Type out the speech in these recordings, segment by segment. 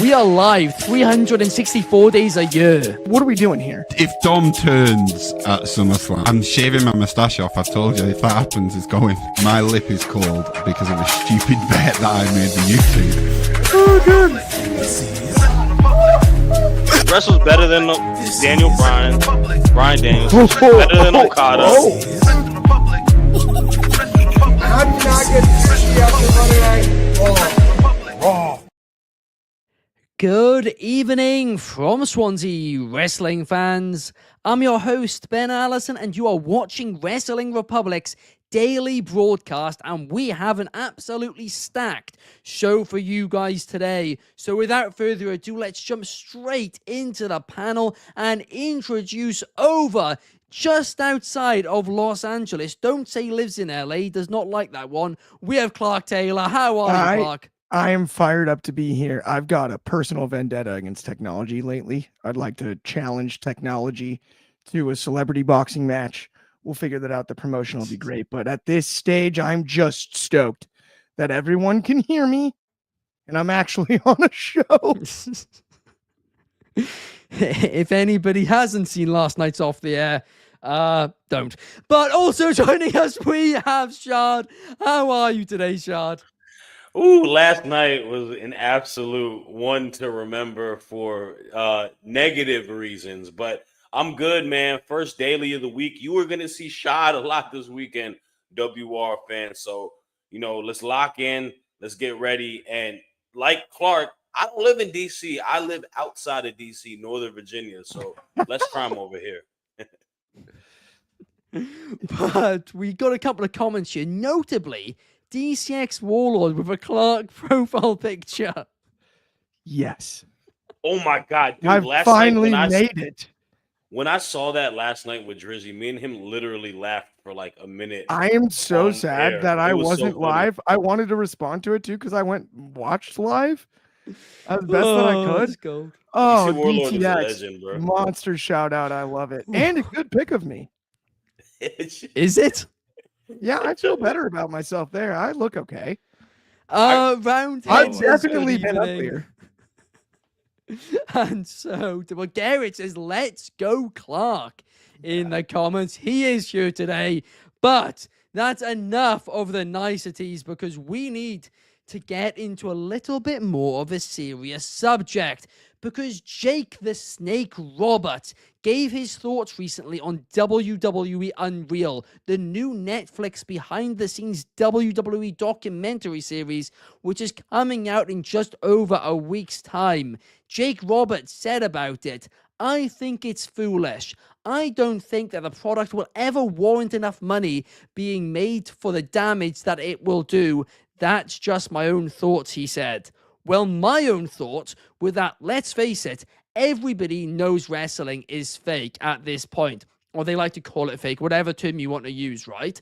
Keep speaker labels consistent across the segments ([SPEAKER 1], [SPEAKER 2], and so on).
[SPEAKER 1] We are live 364 days a year.
[SPEAKER 2] What are we doing here?
[SPEAKER 3] If Dom turns at SummerSlam, I'm shaving my moustache off. I've told you, if that happens, it's going. My lip is cold because of a stupid bet that I made with YouTube.
[SPEAKER 2] Oh, good.
[SPEAKER 4] Wrestle's better than Daniel Bryan Daniels. Better than Okada.
[SPEAKER 2] I'm not getting sushi after Monday Night Raw.
[SPEAKER 1] Good evening from Swansea, wrestling fans. I'm your host, Ben Allison, and you are watching Wrestling Republic's daily broadcast, and we have an absolutely stacked show for you guys today. So without further ado, let's jump straight into the panel and introduce over just outside of Los Angeles. Don't say lives in LA, does not like that one. We have Clark Taylor. How are you, Clark?
[SPEAKER 2] I am fired up to be here. I've got a personal vendetta against technology lately. I'd like to challenge technology to a celebrity boxing match. We'll figure that out. The promotion will be great. But at this stage, I'm just stoked that everyone can hear me and I'm actually on a show.
[SPEAKER 1] If anybody hasn't seen last night's Off the Air, don't. But also joining us, we have Shad. How are you today, Shad?
[SPEAKER 4] Ooh, last night was an absolute one to remember for negative reasons, but I'm good, man. First daily of the week. You were going to see Shad a lot this weekend, WR fans. So, let's lock in. Let's get ready. And like Clark, I don't live in D.C. I live outside of D.C., Northern Virginia. So let's crime over here.
[SPEAKER 1] But we got a couple of comments here, notably DCX Warlord with a Clark profile picture.
[SPEAKER 2] Yes.
[SPEAKER 4] Oh, my God. Dude,
[SPEAKER 2] I finally made it.
[SPEAKER 4] When I saw that last night with Drizzy, me and him literally laughed for like a minute.
[SPEAKER 2] I am so sad that I wasn't
[SPEAKER 4] so
[SPEAKER 2] live. I wanted to respond to it too because I went and watched live as best that I could. Oh,
[SPEAKER 4] DC Warlord is a
[SPEAKER 2] DTX,
[SPEAKER 4] legend, bro.
[SPEAKER 2] monster shout out. I love it. And a good pick of me.
[SPEAKER 1] Is it?
[SPEAKER 2] Yeah, I feel better about myself there. I look okay.
[SPEAKER 1] Round
[SPEAKER 2] I've definitely been up there.
[SPEAKER 1] And so, well, Garrett says, let's go, Clark, in the comments. He is here today. But that's enough of the niceties because we need to get into a little bit more of a serious subject. Because Jake the Snake Roberts gave his thoughts recently on WWE Unreal, the new Netflix behind-the-scenes WWE documentary series, which is coming out in just over a week's time. Jake Roberts said about it, I think it's foolish. I don't think that the product will ever warrant enough money being made for the damage that it will do. That's just my own thoughts, he said. Well, my own thoughts were that, let's face it, everybody knows wrestling is fake at this point. Or they like to call it fake, whatever term you want to use, right?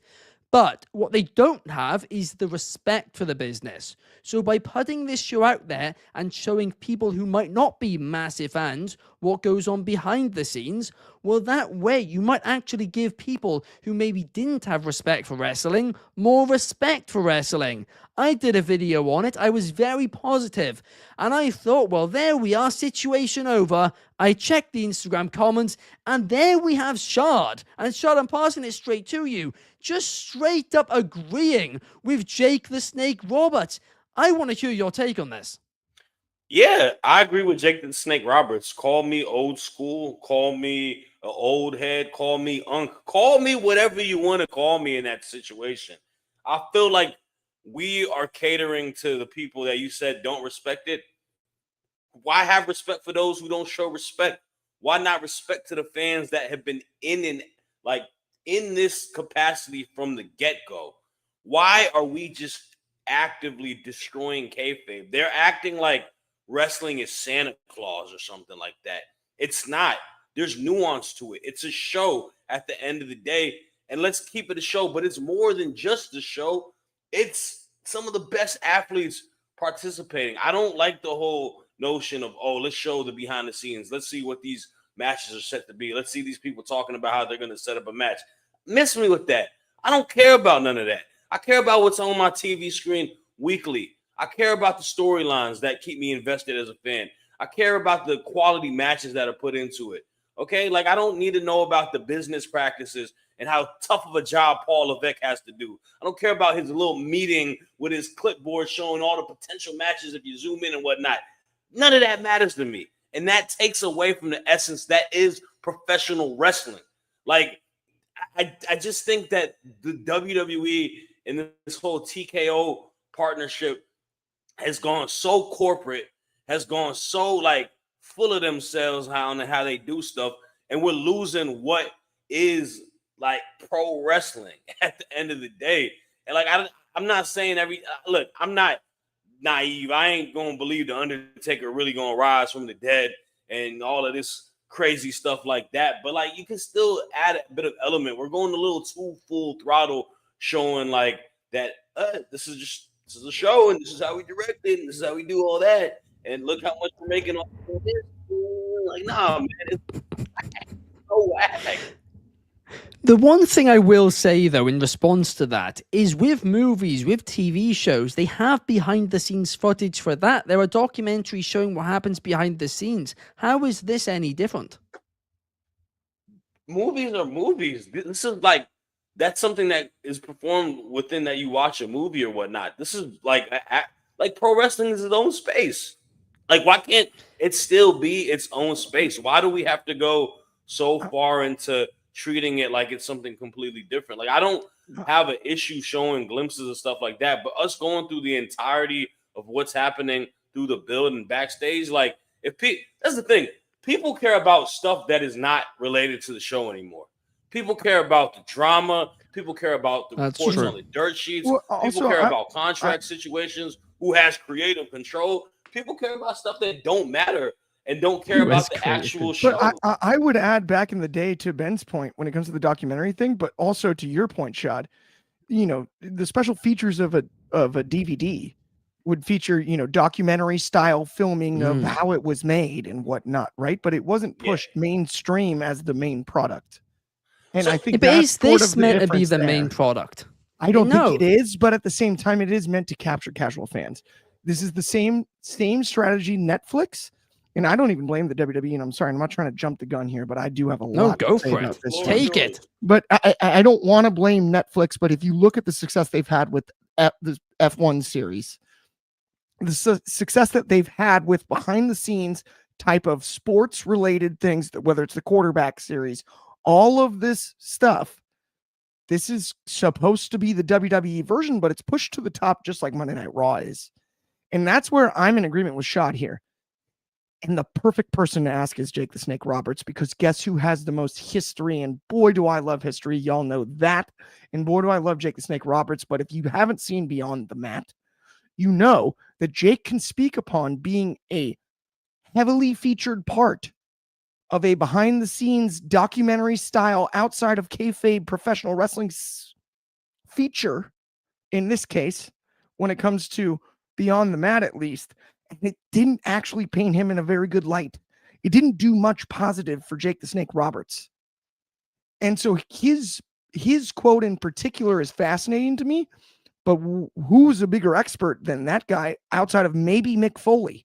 [SPEAKER 1] But what they don't have is the respect for the business. So by putting this show out there and showing people who might not be massive fans what goes on behind the scenes, well, that way you might actually give people who maybe didn't have respect for wrestling more respect for wrestling. I did a video on it. I was very positive. And I thought, well, there we are, situation over. I checked the Instagram comments, and there we have Shad. And Shad, I'm passing it straight to you. Just straight up agreeing with Jake the Snake Roberts. I want to hear your take on this.
[SPEAKER 4] Yeah, I agree with Jake the Snake Roberts. Call me old school. Call me an old head. Call me uncle. Call me whatever you want to call me in that situation. I feel like we are catering to the people that you said don't respect it. Why have respect for those who don't show respect? Why not respect to the fans that have been in this capacity from the get-go? Why are we just actively destroying kayfabe? They're acting like wrestling is Santa Claus or something like that. It's not. There's nuance to it. It's a show at the end of the day, and let's keep it a show, but it's more than just a show. It's some of the best athletes participating. I don't like the whole notion of, let's show the behind the scenes. Let's see what these matches are set to be. Let's see these people talking about how they're going to set up a match. Miss me with that. I don't care about none of that. I care about what's on my TV screen weekly. I care about the storylines that keep me invested as a fan. I care about the quality matches that are put into it. Okay, like I don't need to know about the business practices and how tough of a job Paul Levesque has to do. I don't care about his little meeting with his clipboard showing all the potential matches if you zoom in and whatnot. None of that matters to me. And that takes away from the essence that is professional wrestling. Like, I just think that the WWE and this whole TKO partnership has gone so corporate, has gone so like full of themselves how they do stuff, and we're losing what is like pro wrestling at the end of the day. And like I'm not saying look, I'm not naive. I ain't gonna believe the Undertaker really gonna rise from the dead and all of this crazy stuff like that. But like you can still add a bit of element. We're going a little too full throttle, showing like that this is a show and this is how we direct it and this is how we do all that. And look how much we're making off of this. Like, nah, man, it's so whack.
[SPEAKER 1] The one thing I will say, though, in response to that, is with movies, with TV shows, they have behind-the-scenes footage for that. There are documentaries showing what happens behind the scenes. How is this any different?
[SPEAKER 4] Movies are movies. This is like, that's something that is performed within that you watch a movie or whatnot. This is like pro wrestling is its own space. Like, why can't it still be its own space? Why do we have to go so far into treating it like it's something completely different? Like, I don't have an issue showing glimpses of stuff like that, but us going through the entirety of what's happening through the build and backstage, like, that's the thing. People care about stuff that is not related to the show anymore. People care about the drama. People care about the reports on the dirt sheets. Well, people care about contract situations. Who has creative control? People care about stuff that don't matter and don't care about the actual show.
[SPEAKER 2] But I would add back in the day to Ben's point when it comes to the documentary thing, but also to your point, Shad, you know, the special features of a DVD would feature, you know, documentary style filming of how it was made and whatnot, right? But it wasn't pushed mainstream as the main product. And I think
[SPEAKER 1] is this meant to be the main product?
[SPEAKER 2] I don't think it is, but at the same time, it is meant to capture casual fans. This is the same strategy Netflix, and I don't even blame the WWE. And I'm sorry, I'm not trying to jump the gun here, but I do have a lot.
[SPEAKER 1] No, go for it. Take it.
[SPEAKER 2] But I don't want to blame Netflix. But if you look at the success they've had with the F1 series, the success that they've had with behind the scenes type of sports related things, whether it's the quarterback series, all of this stuff. This is supposed to be the WWE version, but it's pushed to the top just like Monday Night Raw is. And that's where I'm in agreement with Shad here. And the perfect person to ask is Jake the Snake Roberts, because guess who has the most history? And boy, do I love history. Y'all know that. And boy, do I love Jake the Snake Roberts. But if you haven't seen Beyond the Mat, you know that Jake can speak upon being a heavily featured part of a behind-the-scenes documentary style outside of kayfabe professional wrestling feature, in this case, when it comes to Beyond the Mat, at least. And it didn't actually paint him in a very good light. It didn't do much positive for Jake the Snake Roberts. And so his quote in particular is fascinating to me, but who's a bigger expert than that guy outside of maybe Mick Foley,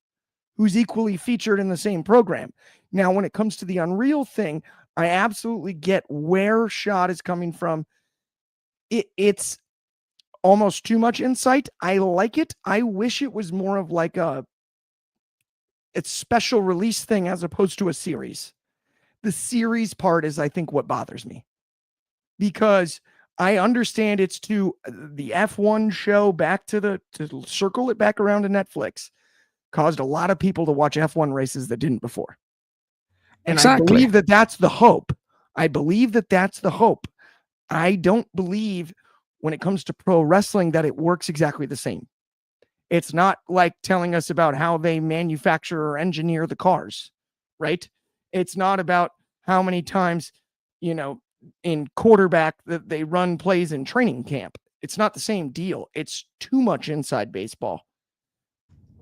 [SPEAKER 2] who's equally featured in the same program? Now, when it comes to the Unreal thing, I absolutely get where Shad is coming from. It's almost too much insight. I like it. I wish it was more of like it's special release thing as opposed to a series. The series part is, I think, what bothers me, because I understand it's to the F1 show to circle it back around to Netflix caused a lot of people to watch F1 races that didn't before. And I believe that that's the hope. I don't believe when it comes to pro wrestling that it works exactly the same. It's not like telling us about how they manufacture or engineer the cars, right? It's not about how many times, you know, in quarterback that they run plays in training camp. It's not the same deal. It's too much inside baseball.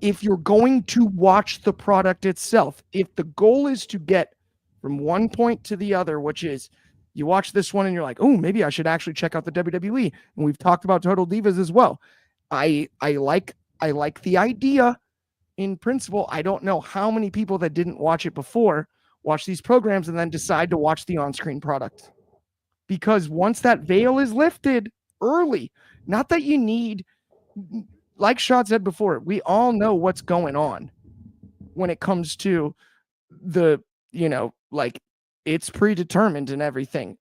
[SPEAKER 2] If you're going to watch the product itself, if the goal is to get from one point to the other, which is you watch this one and you're like, oh, maybe I should actually check out the WWE. And we've talked about Total Divas as well. I like I like the idea in principle. I don't know how many people that didn't watch it before watch these programs and then decide to watch the on-screen product. Because once that veil is lifted early, not that you need, like Shad said before, we all know what's going on when it comes to the, like it's predetermined and everything.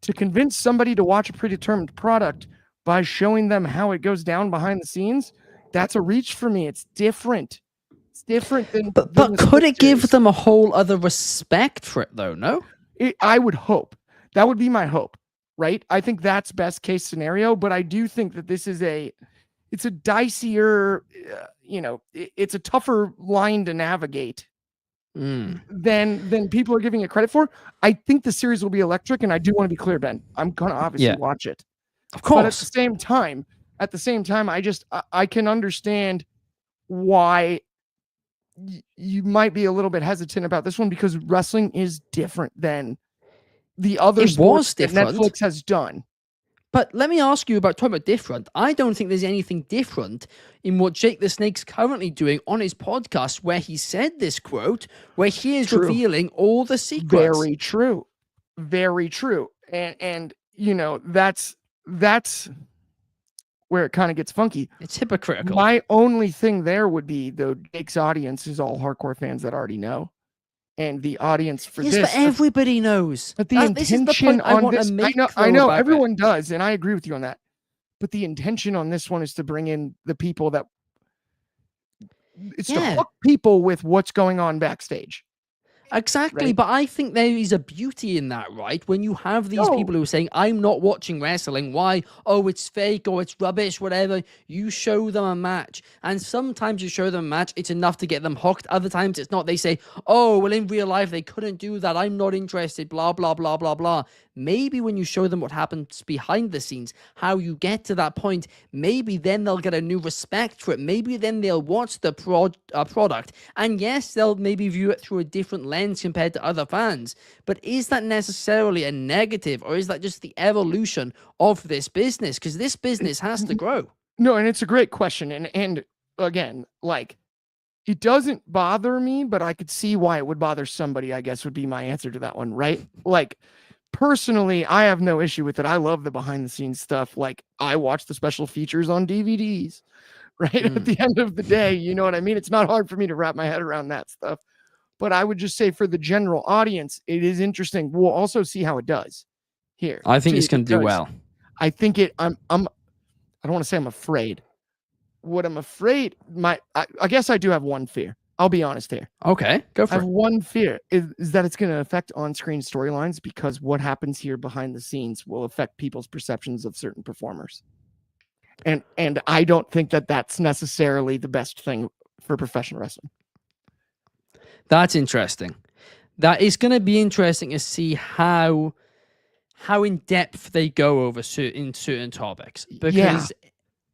[SPEAKER 2] To convince somebody to watch a predetermined product by showing them how it goes down behind the scenes, that's a reach for me. It's different. It's different than.
[SPEAKER 1] But could it give them a whole other respect for it, though? No,
[SPEAKER 2] I would hope. That would be my hope, right? I think that's best case scenario. But I do think that this is it's a dicier, it's a tougher line to navigate than people are giving it credit for. I think the series will be electric, and I do want to be clear, Ben. I'm gonna obviously watch it,
[SPEAKER 1] of course.
[SPEAKER 2] But at the same time, I can understand why you might be a little bit hesitant about this one, because wrestling is different than the other sports that Netflix has done.
[SPEAKER 1] But let me ask you talking about different. I don't think there's anything different in what Jake the Snake's currently doing on his podcast, where he said this quote, where he is revealing all the secrets.
[SPEAKER 2] Very true. Very true. And that's where it kind of gets funky.
[SPEAKER 1] It's hypocritical.
[SPEAKER 2] My only thing there would be, though, Jake's audience is all hardcore fans that already know. And the audience for this,
[SPEAKER 1] but everybody knows.
[SPEAKER 2] But the intention on this, I know everyone does, and I agree with you on that. But the intention on this one is to bring in the people to hook people with what's going on backstage.
[SPEAKER 1] Exactly, right? But I think there is a beauty in that, right? When you have these people who are saying, I'm not watching wrestling. Why? Oh, it's fake, or it's rubbish, whatever. You show them a match. And sometimes you show them a match, it's enough to get them hooked. Other times it's not. They say, oh, well, in real life, they couldn't do that. I'm not interested, blah, blah, blah, blah, blah. Maybe when you show them what happens behind the scenes, how you get to that point, maybe then they'll get a new respect for it. Maybe then they'll watch the product. And yes, they'll maybe view it through a different lens compared to other fans. But is that necessarily a negative, or is that just the evolution of this business? Because this business has to grow.
[SPEAKER 2] No, and it's a great question. And again, like, it doesn't bother me, but I could see why it would bother somebody, I guess, would be my answer to that one, right? Like, personally, I have no issue with it. I love the behind the scenes stuff. Like, I watch the special features on DVDs, right? At the end of the day, you know what I mean? It's not hard for me to wrap my head around that stuff. But I would just say, for the general audience, it is interesting. We'll also see how it does here.
[SPEAKER 1] I think it's going to do well.
[SPEAKER 2] I think I don't want to say I'm afraid. What I'm afraid, I guess I do have one fear. I'll be honest here.
[SPEAKER 1] Okay, go for it.
[SPEAKER 2] I have one fear is that it's going to affect on-screen storylines, because what happens here behind the scenes will affect people's perceptions of certain performers. And I don't think that that's necessarily the best thing for professional wrestling.
[SPEAKER 1] That's interesting. That is going to be interesting to see how in depth they go over certain topics. Because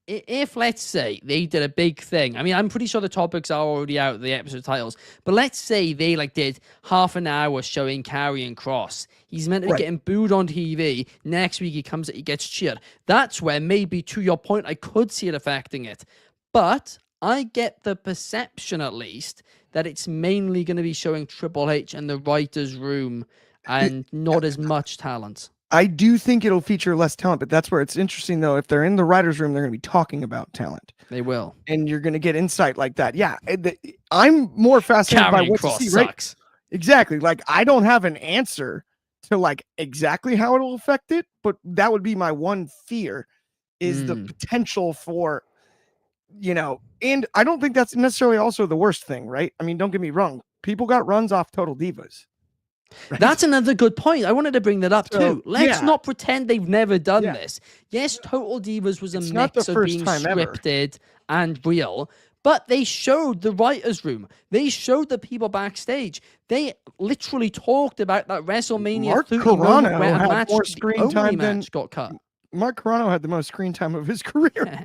[SPEAKER 1] if, let's say, they did a big thing, I mean, I'm pretty sure the topics are already out, the episode titles, but let's say they did half an hour showing Karrion Kross. He's meant to be getting booed on TV. Next week he comes out, he gets cheered. That's where, maybe to your point, I could see it affecting it. But I get the perception, at least, that it's mainly going to be showing Triple H and the writer's room and not as much talent.
[SPEAKER 2] I do think it'll feature less talent, but that's where it's interesting, though. If they're in the writer's room, they're going to be talking about talent.
[SPEAKER 1] They will.
[SPEAKER 2] And you're going to get insight like that. Yeah. I'm more fascinated by what you see, right?
[SPEAKER 1] Sucks.
[SPEAKER 2] Exactly. Like, I don't have an answer to exactly how it'll affect it, but that would be my one fear, is the potential for, and I don't think that's necessarily also the worst thing, right? I mean, don't get me wrong. People got runs off Total Divas. Right?
[SPEAKER 1] That's another good point. I wanted to bring that up too. Let's not pretend they've never done this. Yes, Total Divas was a mix of being scripted and real, but they showed the writer's room. They showed the people backstage. They literally talked about that WrestleMania 30 moment where a match, more screen time got cut.
[SPEAKER 2] Mark Carrano had the most screen time of his career.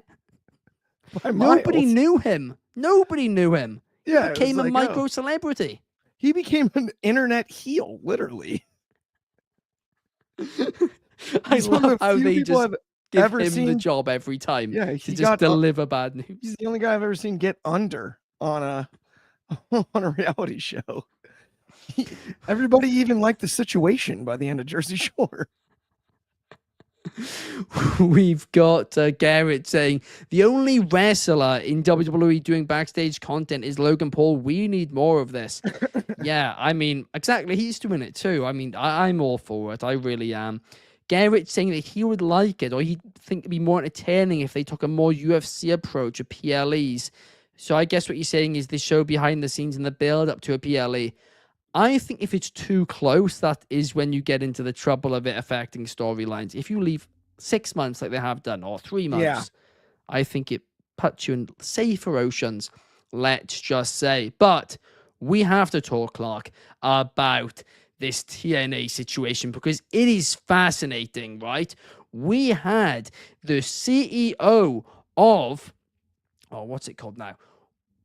[SPEAKER 1] Nobody knew him.
[SPEAKER 2] Yeah,
[SPEAKER 1] he became a micro celebrity.
[SPEAKER 2] He became an internet heel, literally.
[SPEAKER 1] I love how they just give
[SPEAKER 2] ever
[SPEAKER 1] him the
[SPEAKER 2] seen.
[SPEAKER 1] job every time
[SPEAKER 2] Yeah,
[SPEAKER 1] to
[SPEAKER 2] he
[SPEAKER 1] just
[SPEAKER 2] got.
[SPEAKER 1] deliver bad news.
[SPEAKER 2] He's the only guy I've ever seen get under on a on a reality show. Everybody even liked The Situation by the end of Jersey Shore.
[SPEAKER 1] We've got Garrett saying the only wrestler in WWE doing backstage content is Logan Paul. We need more of this. Yeah, I mean, exactly. He's doing it too. I mean, I'm all for it. I really am. Garrett saying that he would like it, or he'd think it'd be more entertaining if they took a more UFC approach of PLEs. So I guess what you're saying is the show behind the scenes and the build up to a PLE. I think if it's too close, that is when you get into the trouble of it affecting storylines. If you leave 6 months like they have done, or 3 months, I think it puts you in safer oceans, let's just say. But we have to talk, Clark, about this TNA situation because it is fascinating, right? We had the CEO of, what's it called now?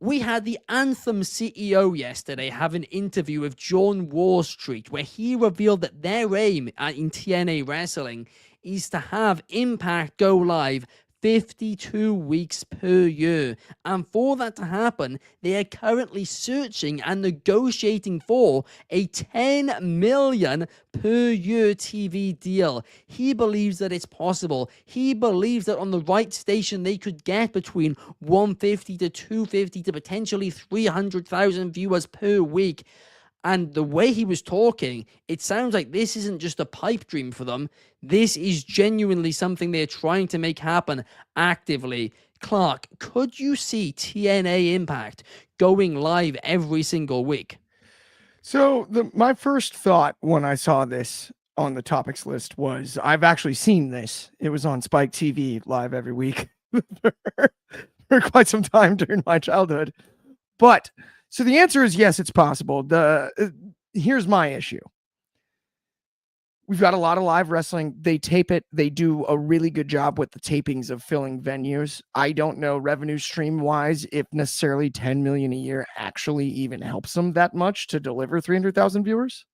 [SPEAKER 1] We had the Anthem CEO yesterday have an interview with John Wall Street where he revealed that their aim in TNA wrestling is to have Impact go live 52 weeks per year. And for that to happen, they are currently searching and negotiating for a $10 million per year TV deal. He believes that it's possible. He believes that on the right station, they could get between 150 to 250 to potentially 300,000 viewers per week. And the way he was talking, it sounds like this isn't just a pipe dream for them. This is genuinely something they're trying to make happen actively. Clark, could you see TNA Impact going live every single week?
[SPEAKER 2] So my first thought when I saw this on the topics list was I've actually seen this. It was on Spike TV live every week for quite some time during my childhood. But so the answer is yes, it's possible. Here's my issue. We've got a lot of live wrestling. They tape it. They do a really good job with the tapings of filling venues. I don't know revenue stream wise if necessarily 10 million a year actually even helps them that much to deliver 300,000 viewers.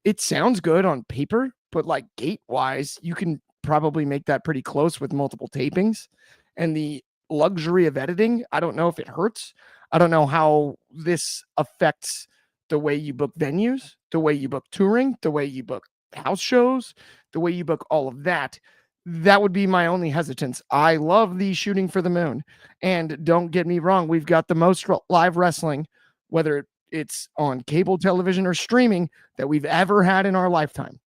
[SPEAKER 2] It sounds good on paper, but like gate wise, you can probably make that pretty close with multiple tapings. And the luxury of editing, I don't know if it hurts. I don't know how this affects the way you book venues, the way you book touring, the way you book house shows, the way you book all of that. That would be my only hesitance. I love the shooting for the moon. And don't get me wrong, we've got the most live wrestling, whether it's on cable television or streaming, that we've ever had in our lifetime.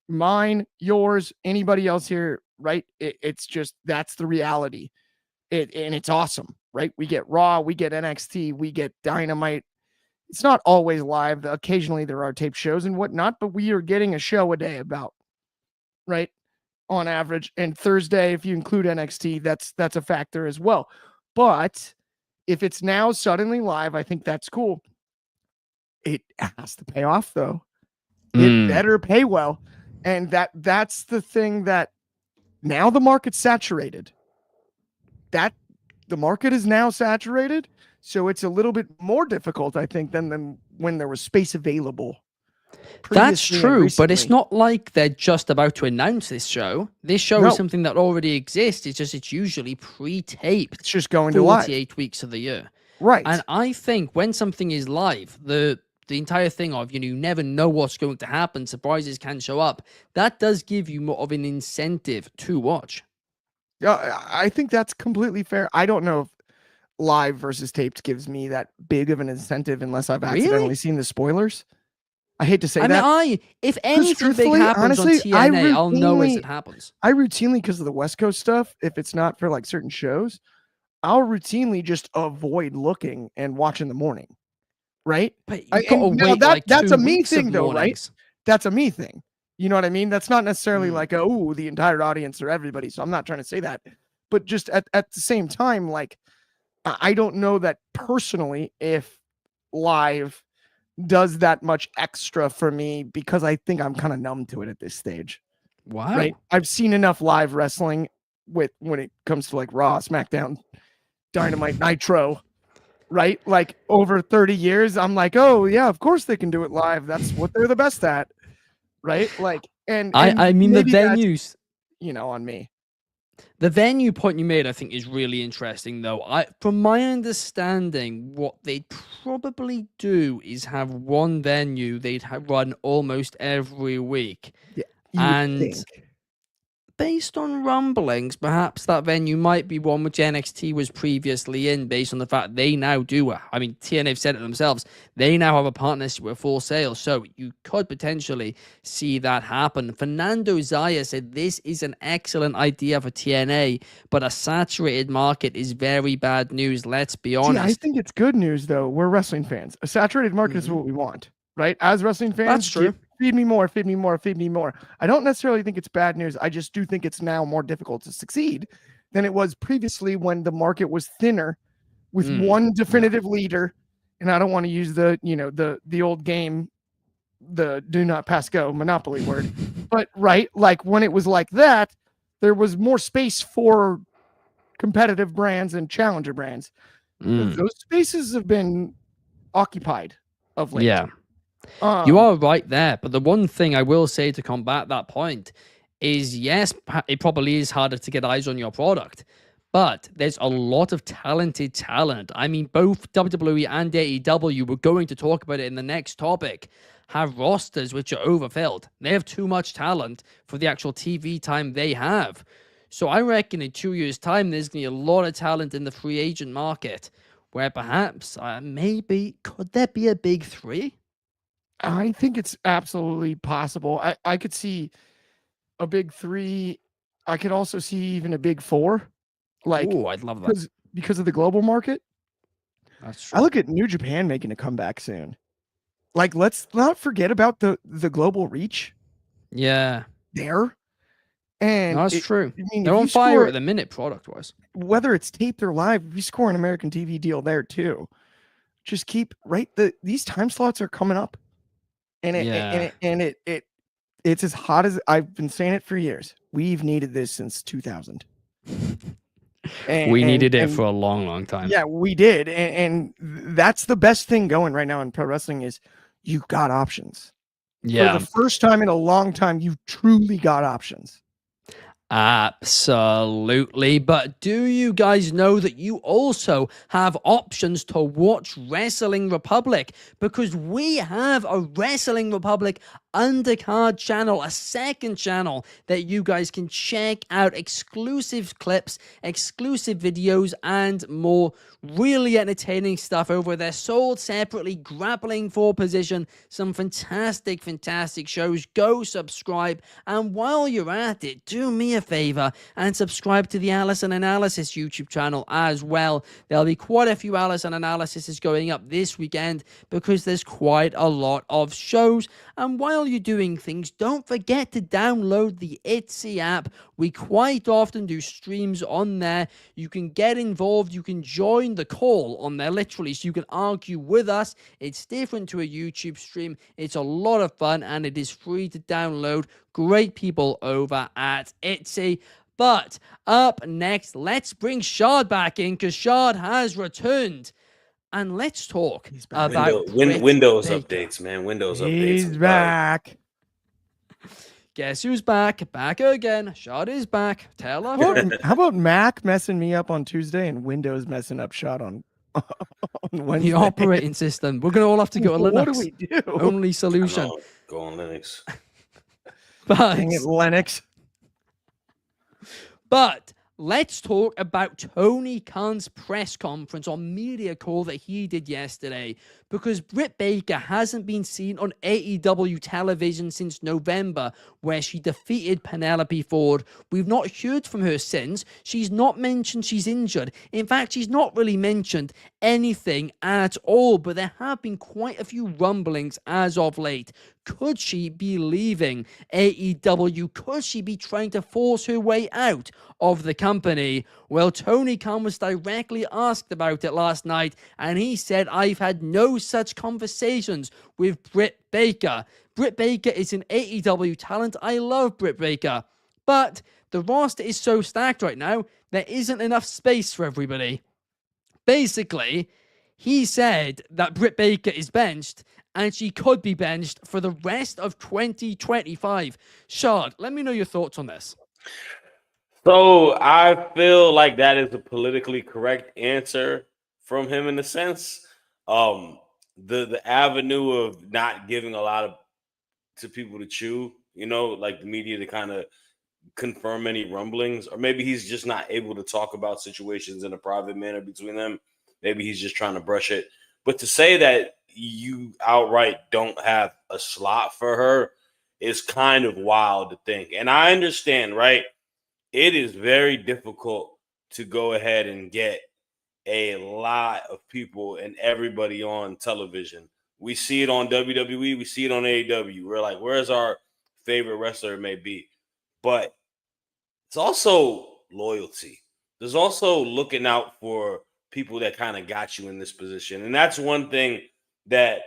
[SPEAKER 2] Mine, yours, anybody else here, right? It's just, that's the reality. And it's awesome, right? We get Raw, we get NXT, we get Dynamite. It's not always live. Occasionally there are tape shows and whatnot, but we are getting a show a day about, right? On average. And Thursday, if you include NXT, that's a factor as well. But if it's now suddenly live, I think that's cool. It has to pay off though. It better pay well. And that's the thing that now the market's saturated. That the market is now saturated. So it's a little bit more difficult, I think, than when there was space available.
[SPEAKER 1] That's true, but it's not like they're just about to announce this show. This show is something that already exists. It's usually pre-taped.
[SPEAKER 2] It's just going to live
[SPEAKER 1] 48 weeks of the year.
[SPEAKER 2] Right.
[SPEAKER 1] And I think when something is live, the entire thing of, you never know what's going to happen, surprises can show up. That does give you more of an incentive to watch.
[SPEAKER 2] Yeah, I think that's completely fair. I don't know if live versus taped gives me that big of an incentive unless I've accidentally seen the spoilers. I hate to say that.
[SPEAKER 1] I mean, if anything big happens honestly, on TNA, I'll know as it happens.
[SPEAKER 2] I routinely, because of the West Coast stuff, if it's not for like certain shows, I'll routinely just avoid looking and watch in the morning. Right?
[SPEAKER 1] But
[SPEAKER 2] that's a me thing though, right? That's a me thing. You know what I mean? That's not necessarily like, oh, the entire audience or everybody. So I'm not trying to say that. But just at the same time, like, I don't know that personally if live does that much extra for me because I think I'm kind of numb to it at this stage.
[SPEAKER 1] Wow.
[SPEAKER 2] Right? I've seen enough live wrestling when it comes to like Raw, SmackDown, Dynamite, Nitro, right? Like over 30 years, I'm like, oh yeah, of course they can do it live. That's what they're the best at. Right? Like, and
[SPEAKER 1] I mean the venues,
[SPEAKER 2] on me.
[SPEAKER 1] The venue point you made, I think, is really interesting, though. From my understanding, what they'd probably do is have one venue they'd run almost every week.
[SPEAKER 2] Yeah, you would
[SPEAKER 1] And
[SPEAKER 2] think.
[SPEAKER 1] based on rumblings, perhaps that venue might be one which NXT was previously in, based on the fact they now do. I mean, TNA have said it themselves. They now have a partnership with Full Sail, so you could potentially see that happen. Fernando Zaya said this is an excellent idea for TNA, but a saturated market is very bad news. Let's be honest.
[SPEAKER 2] See, I think it's good news, though. We're wrestling fans. A saturated market is what we want, right? As wrestling fans,
[SPEAKER 1] That's true.
[SPEAKER 2] Feed me more, feed me more, feed me more. I don't necessarily think it's bad news. I just do think it's now more difficult to succeed than it was previously when the market was thinner with one definitive leader. And I don't want to use the old game, the do not pass go monopoly word, but right, like when it was like that, there was more space for competitive brands and challenger brands. Those spaces have been occupied of late.
[SPEAKER 1] Yeah. You are right there, but the one thing I will say to combat that point is, yes, it probably is harder to get eyes on your product, but there's a lot of talented talent. I mean, both WWE and AEW, we're going to talk about it in the next topic, have rosters which are overfilled. They have too much talent for the actual TV time they have. So I reckon in 2 years' time, there's going to be a lot of talent in the free agent market, where perhaps, could there be a big three?
[SPEAKER 2] I think it's absolutely possible. I could see a big three. I could also see even a big four. Like,
[SPEAKER 1] ooh, I'd love that.
[SPEAKER 2] Because of the global market.
[SPEAKER 1] That's true.
[SPEAKER 2] I look at New Japan making a comeback soon. Like, let's not forget about the global reach.
[SPEAKER 1] Yeah.
[SPEAKER 2] There. And
[SPEAKER 1] no, that's true.
[SPEAKER 2] I mean,
[SPEAKER 1] they're on fire at the minute, product-wise.
[SPEAKER 2] Whether it's taped or live, if you score an American TV deal there too, just keep these time slots are coming up. And it's as hot as I've been saying it for years. We've needed this since 2000.
[SPEAKER 1] We needed it for a long, long time.
[SPEAKER 2] Yeah, we did. And that's the best thing going right now in pro wrestling is you got options.
[SPEAKER 1] Yeah.
[SPEAKER 2] For the first time in a long time, you've truly got options.
[SPEAKER 1] Absolutely. But do you guys know that you also have options to watch Wrestling Republic? Because we have a Wrestling Republic undercard channel, a second channel that you guys can check out exclusive clips, exclusive videos, and more really entertaining stuff over there, sold separately, grappling for position, some fantastic shows. Go subscribe, and while you're at it, do me a favor and subscribe to the Allison Analysis YouTube channel as well. There'll be quite a few Allison Analyses going up this weekend because there's quite a lot of shows. And while you're doing things, don't forget to download the Etsy app. We quite often do streams on there. You can get involved. You can join the call on there, literally, so you can argue with us. It's different to a YouTube stream. It's a lot of fun, and it is free to download. Great people over at Etsy. But up next, let's bring Shad back in, because Shad has returned. And let's talk about
[SPEAKER 4] Windows updates, man. Windows updates.
[SPEAKER 2] He's back.
[SPEAKER 1] Guess who's back? Back again. Shad is back. Tell her.
[SPEAKER 2] How about Mac messing me up on Tuesday and Windows messing up Shad on Wednesday?
[SPEAKER 1] The operating system. We're going to all have to go to Linux.
[SPEAKER 2] What do we do?
[SPEAKER 1] Only solution.
[SPEAKER 4] Go on Linux.
[SPEAKER 1] But,
[SPEAKER 2] dang it, Linux.
[SPEAKER 1] But let's talk about Tony Khan's press conference on media call that he did yesterday, because Britt Baker hasn't been seen on AEW television since November, where she defeated Penelope Ford. We've not heard from her since. She's not mentioned she's injured. In fact, she's not really mentioned anything at all, but there have been quite a few rumblings as of late. Could she be leaving AEW? Could she be trying to force her way out of the company? Well, Tony Khan was directly asked about it last night, and he said, "I've had no such conversations with Britt Baker. Britt Baker is an AEW talent. I love Britt Baker. But the roster is so stacked right now, there isn't enough space for everybody." Basically, he said that Britt Baker is benched, and she could be benched for the rest of 2025. Shad, let me know your thoughts on this.
[SPEAKER 4] So I feel like that is a politically correct answer from him in a sense. Um, the avenue of not giving a lot of to people to chew, like the media to kind of confirm any rumblings, or maybe he's just not able to talk about situations in a private manner between them. Maybe he's just trying to brush it. But to say that you outright don't have a slot for her is kind of wild to think. And I understand, right? It is very difficult to go ahead and get a lot of people and everybody on television. We see it on WWE, we see it on AEW. We're like, where's our favorite wrestler may be? But it's also loyalty. There's also looking out for people that kind of got you in this position. And that's one thing that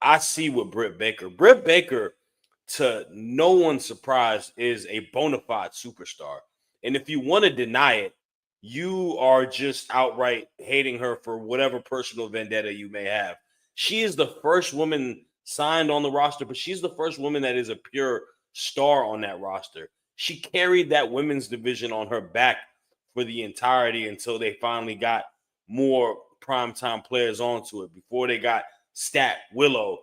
[SPEAKER 4] I see with Britt Baker. Britt Baker, to no one's surprise, is a bona fide superstar. And if you want to deny it, you are just outright hating her for whatever personal vendetta you may have. She is the first woman signed on the roster, but she's the first woman that is a pure star on that roster. She carried that women's division on her back for the entirety until they finally got more primetime players onto it. Before they got Stat, Willow,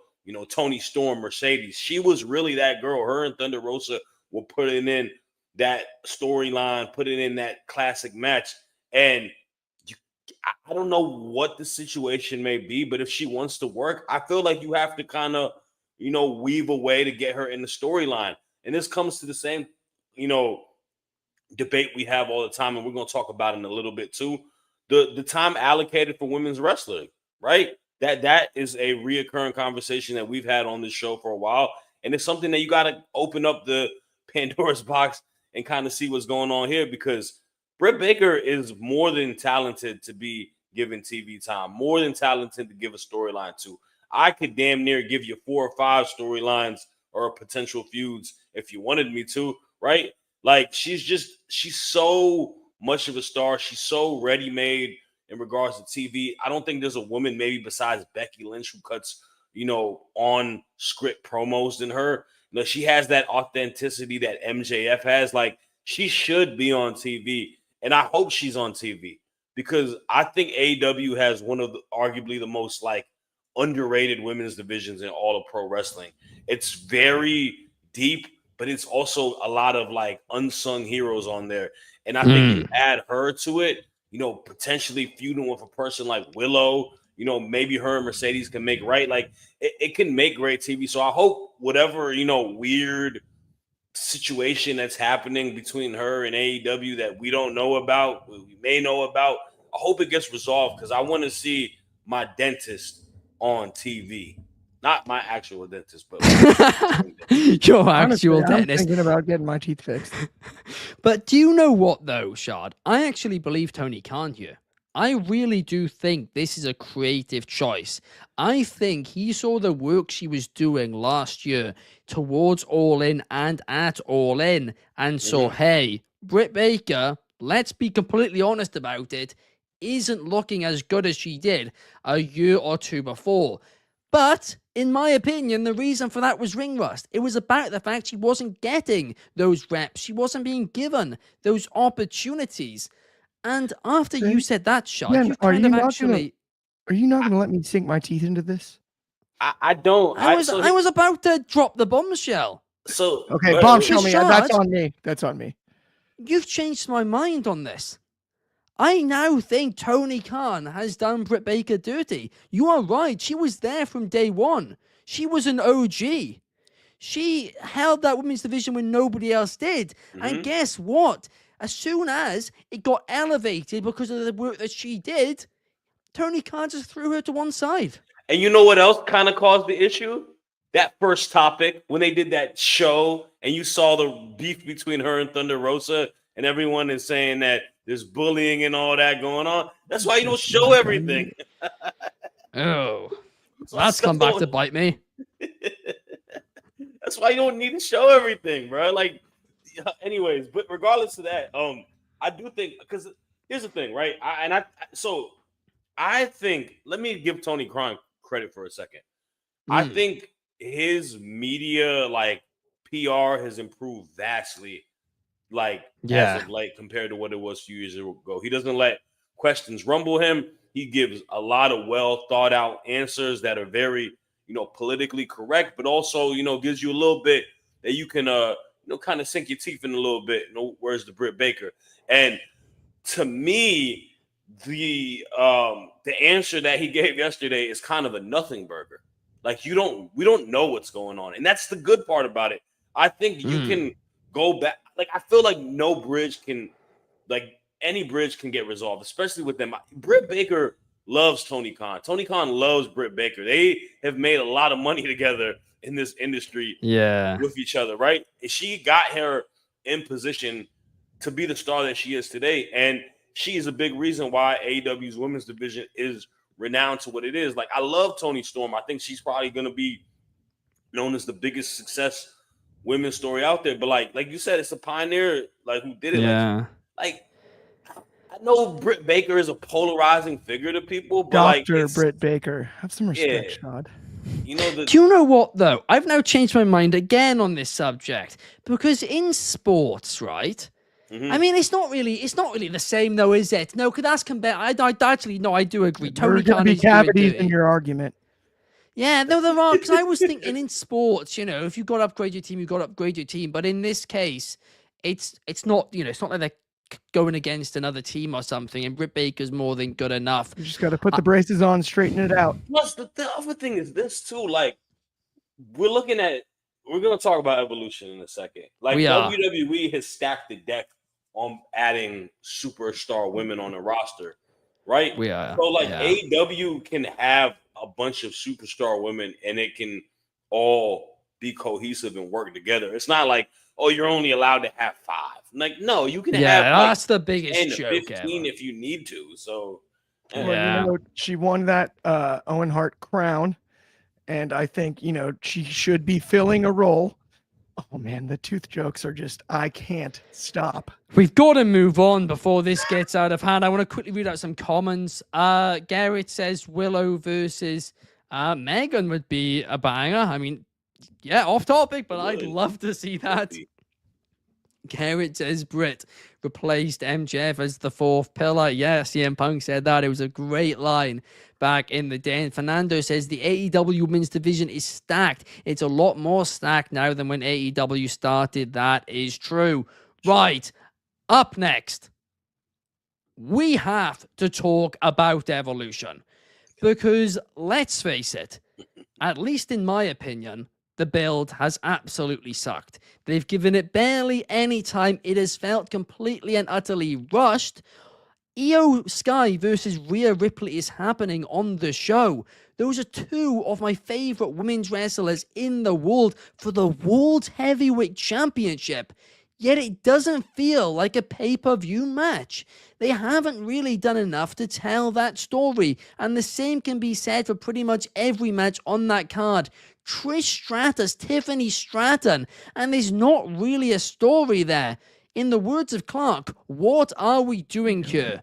[SPEAKER 4] Tony Storm, Mercedes. She was really that girl. Her and Thunder Rosa were putting in that storyline, putting in that classic match. And I don't know what the situation may be, but if she wants to work, I feel like you have to kind of, weave a way to get her in the storyline. And this comes to the same, debate we have all the time, and we're going to talk about it in a little bit too. The time allocated for women's wrestling, right? That is a reoccurring conversation that we've had on this show for a while, and it's something that you got to open up the Pandora's box and kind of see what's going on here, because Britt Baker is more than talented to be given TV time, more than talented to give a storyline to. I could damn near give you 4 or 5 storylines or potential feuds if you wanted me to, right? Like, she's so much of a star. She's so ready-made in regards to TV. I don't think there's a woman maybe besides Becky Lynch who cuts, on script promos than her. She has that authenticity that MJF has. Like, she should be on TV, and I hope she's on TV, because I think AEW has one of arguably the most underrated women's divisions in all of pro wrestling. It's very deep, but it's also a lot of unsung heroes on there. And I think you add her to it, potentially feuding with a person like Willow, maybe her and Mercedes can make right. Like, it can make great TV. So I hope whatever, weird situation that's happening between her and AEW that we don't know about, we may know about, I hope it gets resolved, because I want to see my dentist on TV. Not my actual dentist, but
[SPEAKER 1] your
[SPEAKER 2] Honestly,
[SPEAKER 1] actual
[SPEAKER 2] I'm
[SPEAKER 1] dentist.
[SPEAKER 2] thinking about getting my teeth fixed.
[SPEAKER 1] But do you know what, though, Shad? I actually believe Tony Khan here. I really do think this is a creative choice. I think he saw the work she was doing last year towards All In and at All In, and so, hey, Britt Baker, let's be completely honest about it, isn't looking as good as she did a year or two before. But, in my opinion, the reason for that was ring rust. It was about the fact she wasn't getting those reps. She wasn't being given those opportunities. And after you said that, Shad,
[SPEAKER 2] Ben,
[SPEAKER 1] you've kind of actually...
[SPEAKER 2] Are you not going to let me sink my teeth into this?
[SPEAKER 4] I don't.
[SPEAKER 1] I was about to drop the bombshell.
[SPEAKER 4] So
[SPEAKER 2] okay, bombshell me. That's on me. That's on me.
[SPEAKER 1] You've changed my mind on this. I now think Tony Khan has done Britt Baker dirty. You are right. She was there from day one. She was an OG. She held that women's division when nobody else did. And guess what? As soon as it got elevated because of the work that she did, Tony Khan just threw her to one side.
[SPEAKER 4] And you know what else kind of caused the issue? That first topic, when they did that show and you saw the beef between her and Thunder Rosa, and everyone is saying that there's bullying and all that going on. That's why you don't show everything.
[SPEAKER 1] Oh, that's come back to bite me.
[SPEAKER 4] That's why you don't need to show everything, bro. Like, anyways, but regardless of that, I do think, because here's the thing, right? I think, let me give Tony Khan credit for a second. I think his media PR has improved vastly like as
[SPEAKER 1] Yeah.
[SPEAKER 4] of late compared to what it was a few years ago. He doesn't let questions rumble him. He gives a lot of well thought out answers that are very, politically correct, but also, gives you a little bit that you can, kind of sink your teeth in a little bit. Where's the Britt Baker? And to me, the answer that he gave yesterday is kind of a nothing burger. Like we don't know what's going on, and that's the good part about it. I think you can go back. Like I feel like no bridge can, like any bridge can get resolved, especially with them. Britt Baker loves Tony Khan. Tony Khan loves Britt Baker. They have made a lot of money together in this industry with each other, right? And she got her in position to be the star that she is today. And she is a big reason why AEW's women's division is renowned to what it is. Like, I love Toni Storm. I think she's probably going to be known as the biggest success women's story out there. But like you said, it's a pioneer, like, who did it.
[SPEAKER 1] Yeah.
[SPEAKER 4] Like I know Britt Baker is a polarizing figure to people, but
[SPEAKER 2] Dr. Britt Baker. Have some respect, Shad.
[SPEAKER 1] Do you know what, though? I've now changed my mind again on this subject, because in sports, right?
[SPEAKER 4] Mm-hmm.
[SPEAKER 1] I mean, it's not really the same, though, is it? No, because that's I do agree. Tony
[SPEAKER 2] Khan
[SPEAKER 1] is
[SPEAKER 2] cavities in your argument.
[SPEAKER 1] Yeah, no, there are. Because I was thinking in sports, if you got to upgrade your team, you got to upgrade your team. But in this case, it's not, it's not like they're going against another team or something. And Britt Baker's more than good enough.
[SPEAKER 2] You just got to put the braces on, straighten it out.
[SPEAKER 4] Plus, the other thing is this too. Like, we're going to talk about evolution in a second. Like, WWE has stacked the deck on adding superstar women on the roster, right? So, AEW can have a bunch of superstar women and it can all be cohesive and work together. It's not like, oh, you're only allowed to have 5. Like, no, you can have
[SPEAKER 1] that's the biggest joke
[SPEAKER 4] 15
[SPEAKER 1] ever.
[SPEAKER 4] if you need to. So,
[SPEAKER 2] well, she won that Owen Hart crown, and I think she should be filling a role. Oh man, the tooth jokes are just, I can't stop.
[SPEAKER 1] We've got to move on before this gets out of hand. I want to quickly read out some comments. Garrett says Willow versus Megan would be a banger. I mean, yeah, off topic, but I'd love to see that. Garrett says Britt replaced MJF as the 4th pillar. Yeah, CM Punk said that. It was a great line back in the day. And Fernando says the AEW women's division is stacked. It's a lot more stacked now than when AEW started. That is true. Right. Up next, we have to talk about Evolution. Because let's face it, at least in my opinion, the build has absolutely sucked. They've given it barely any time. It has felt completely and utterly rushed. Io Sky versus Rhea Ripley is happening on the show. Those are 2 of my favorite women's wrestlers in the world for the World Heavyweight Championship. Yet it doesn't feel like a pay-per-view match. They haven't really done enough to tell that story. And the same can be said for pretty much every match on that card. Trish Stratus, Tiffany Stratton, and there's not really a story there. In the words of Clark, what are we doing here?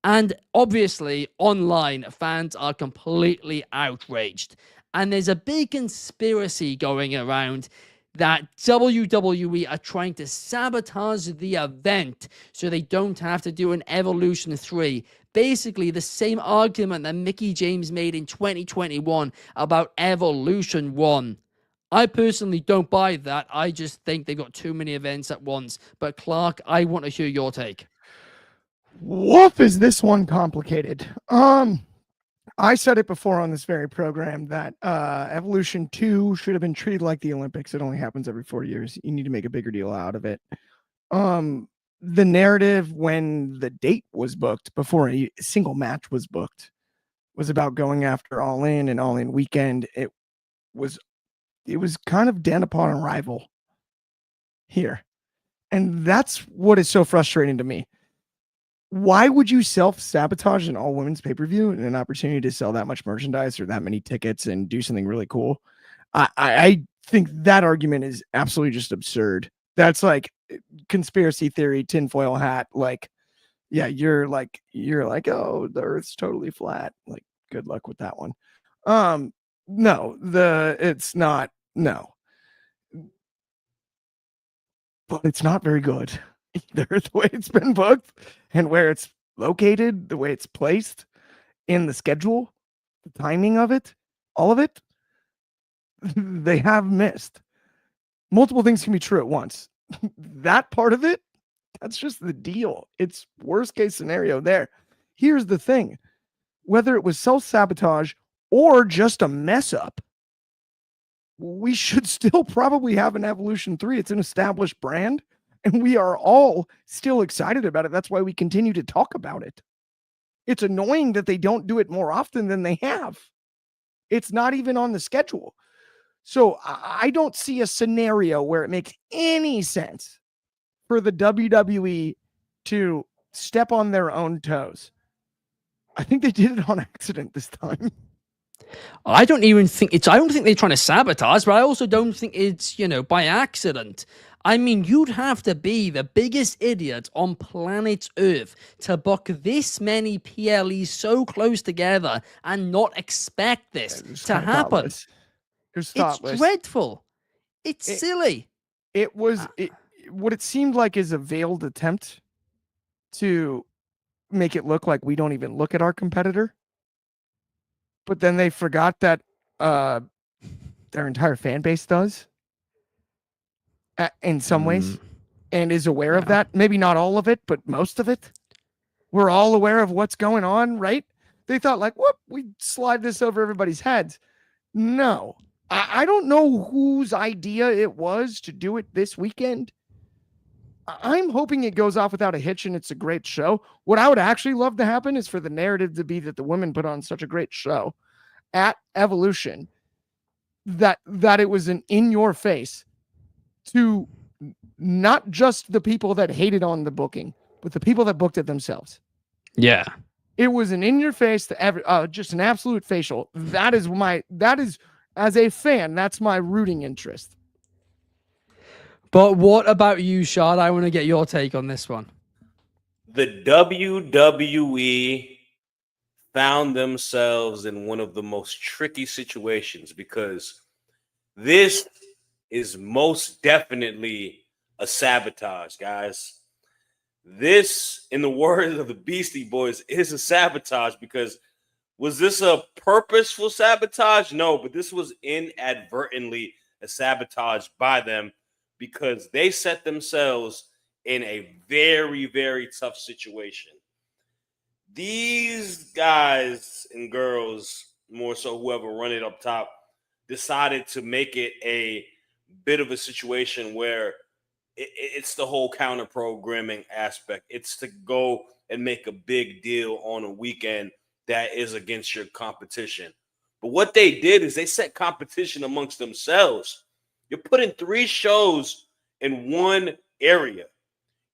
[SPEAKER 1] And obviously, online, fans are completely outraged. And there's a big conspiracy going around that WWE are trying to sabotage the event so they don't have to do an Evolution 3. Basically, the same argument that Mickie James made in 2021 about Evolution 1. I personally don't buy that. I just think they've got too many events at once. But Clark, I want to hear your take.
[SPEAKER 2] Woof, is this one complicated? I said it before on this very program that Evolution 2 should have been treated like the Olympics. It only happens every 4 years. You need to make a bigger deal out of it. The narrative when the date was booked, before a single match was booked, was about going after All In and All In Weekend. It was kind of den upon arrival here. And that's what is so frustrating to me. Why would you self-sabotage an all-women's pay-per-view and an opportunity to sell that much merchandise or that many tickets and do something really cool? I think that argument is absolutely just absurd. That's like conspiracy theory, tinfoil hat. Like, yeah, you're like, oh, the Earth's totally flat. Like, good luck with that one. No, it's not. No. but it's not very good either. The way it's been booked and where it's located, the way it's placed in the schedule, the timing of it, all of it, they have missed. Multiple things can be true at once. That part of it, that's just the deal. It's worst case scenario there. Here's the thing. Whether it was self-sabotage or just a mess up, we should still probably have an Evolution 3. It's an established brand, and we are all still excited about it. That's why we continue to talk about it. It's annoying that they don't do it more often than they have. It's not even on the schedule. So I don't see a scenario where it makes any sense for the WWE to step on their own toes. I think they did it on accident this time.
[SPEAKER 1] I don't think they're trying to sabotage, but I also don't think it's, by accident. I mean, you'd have to be the biggest idiot on planet Earth to book this many PLEs so close together and not expect this to happen.
[SPEAKER 2] It's
[SPEAKER 1] dreadful. It's silly.
[SPEAKER 2] It was what it seemed like is a veiled attempt to make it look like we don't even look at our competitor. But then they forgot that their entire fan base does in some ways and is aware of that. Maybe not all of it, but most of it. We're all aware of what's going on, right? They thought like, whoop, we slide this over everybody's heads. No, I don't know whose idea it was to do it this weekend. I'm hoping it goes off without a hitch and it's a great show. What I would actually love to happen is for the narrative to be that the women put on such a great show at Evolution that it was an in-your face to not just the people that hated on the booking, but the people that booked it themselves.
[SPEAKER 1] Yeah.
[SPEAKER 2] It was an in-your-face to just an absolute facial. That is as a fan, that's my rooting interest.
[SPEAKER 1] But what about you, Shad? I want to get your take on this one.
[SPEAKER 4] The WWE found themselves in one of the most tricky situations because this is most definitely a sabotage, guys. This, in the words of the Beastie Boys, is a sabotage because was this a purposeful sabotage? No, but this was inadvertently a sabotage by them because they set themselves in a very, very tough situation. These guys and girls, more so whoever run it up top, decided to make it a bit of a situation where it's the whole counter programming aspect. It's to go and make a big deal on a weekend that is against your competition. But what they did is they set competition amongst themselves. You're putting 3 shows in one area.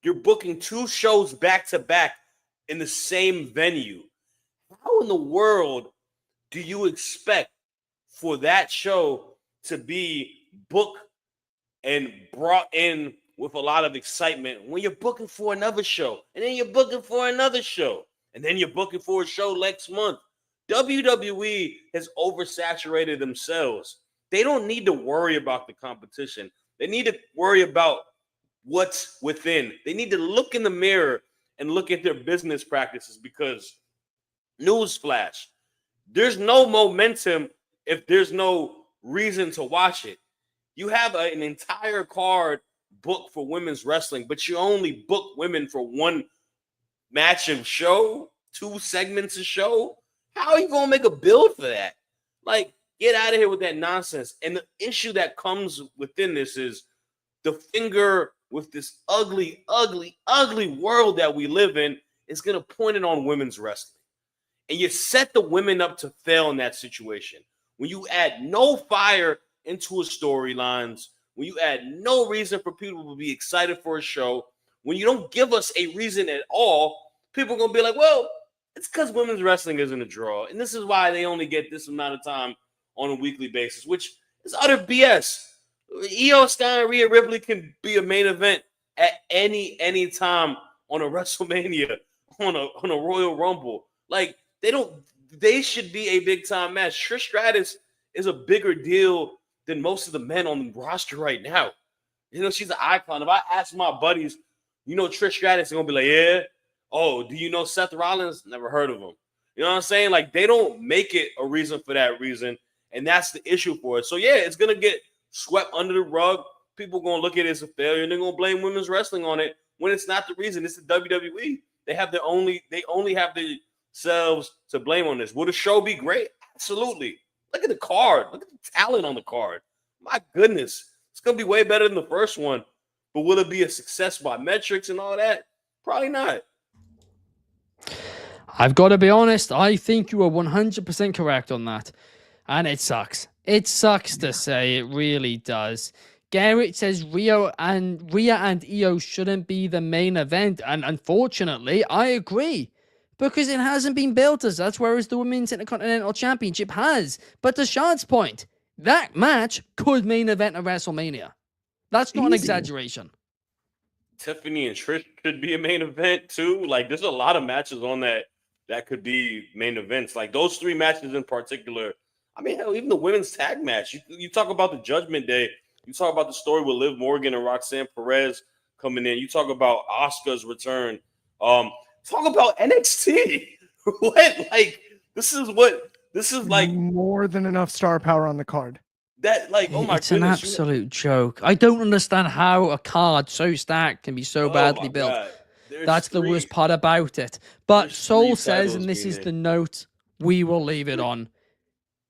[SPEAKER 4] You're booking 2 shows back to back in the same venue. How in the world do you expect for that show to be booked and brought in with a lot of excitement when you're booking for another show, and then you're booking for another show, and then you're booking for a show next month? WWE has oversaturated themselves. They don't need to worry about the competition. They need to worry about what's within. They need to look in the mirror and look at their business practices because, newsflash, there's no momentum if there's no reason to watch it. You have an entire card booked for women's wrestling, but you only book women for 1 match of show, 2 segments of show. How are you going to make a build for that? Like, get out of here with that nonsense. And the issue that comes within this is the finger with this ugly, ugly, ugly world that we live in is going to point it on women's wrestling. And you set the women up to fail in that situation. When you add no fire into a storylines, when you add no reason for people to be excited for a show, when you don't give us a reason at all, people are going to be like, well, it's because women's wrestling isn't a draw. And this is why they only get this amount of time on a weekly basis, which is utter BS. Io Sky and Rhea Ripley can be a main event at any time on a WrestleMania, on a Royal Rumble. Like, they should be a big time match. Trish Stratus is a bigger deal than most of the men on the roster right now. You know, she's an icon. If I ask my buddies, you know, Trish Stratus, they're gonna be like, yeah. Oh, do you know Seth Rollins? Never heard of him. You know what I'm saying? Like, they don't make it a reason for that reason, and that's the issue for it. So yeah, it's gonna get swept under the rug. People gonna look at it as a failure, and they're gonna blame women's wrestling on it when it's not the reason. It's the WWE. They only have themselves to blame on this. Will the show be great? Absolutely. Look at the card. Look at the talent on the card. My goodness. It's going to be way better than the first one. But will it be a success by metrics and all that? Probably not.
[SPEAKER 1] I've got to be honest. I think you are 100% correct on that. And it sucks. It sucks to say. It really does. Garrett says Rhea and Io shouldn't be the main event. And unfortunately, I agree. Because it hasn't been built as such, whereas the Women's Intercontinental Championship has. But to Shad's point, that match could main event a WrestleMania. That's not an exaggeration.
[SPEAKER 4] Tiffany and Trish could be a main event too. Like, there's a lot of matches on that could be main events. Like, those 3 matches in particular. I mean, hell, even the women's tag match. You talk about the Judgment Day. You talk about the story with Liv Morgan and Roxanne Perez coming in. You talk about Asuka's return. Talk about NXT. What? Like, this is like
[SPEAKER 2] more than enough star power on the card.
[SPEAKER 4] That, like, oh my
[SPEAKER 1] it's
[SPEAKER 4] goodness.
[SPEAKER 1] It's an absolute joke. I don't understand how a card so stacked can be so badly built. That's the worst part about it. But Soul says, and this is the note we will leave it on,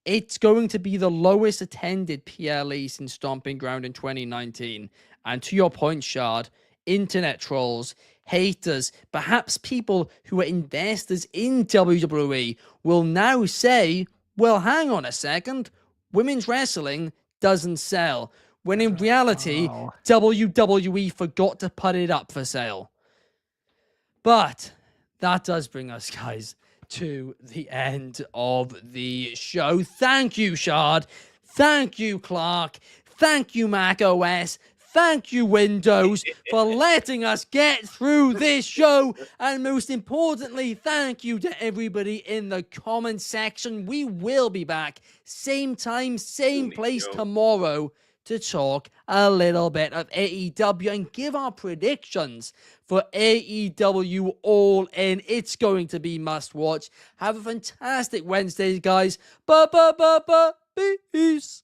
[SPEAKER 1] it's going to be the lowest attended PLE since Stomping Ground in 2019. And to your point, Shard, internet trolls, haters, perhaps people who are investors in WWE will now say, well, hang on a second, women's wrestling doesn't sell. When in reality, WWE forgot to put it up for sale. But that does bring us, guys, to the end of the show. Thank you, Shard. Thank you, Clark. Thank you, macOS. Thank you, Windows, for letting us get through this show. And most importantly, thank you to everybody in the comment section. We will be back same time, same place tomorrow to talk a little bit of AEW and give our predictions for AEW All In. It's going to be must watch. Have a fantastic Wednesday, guys. Peace.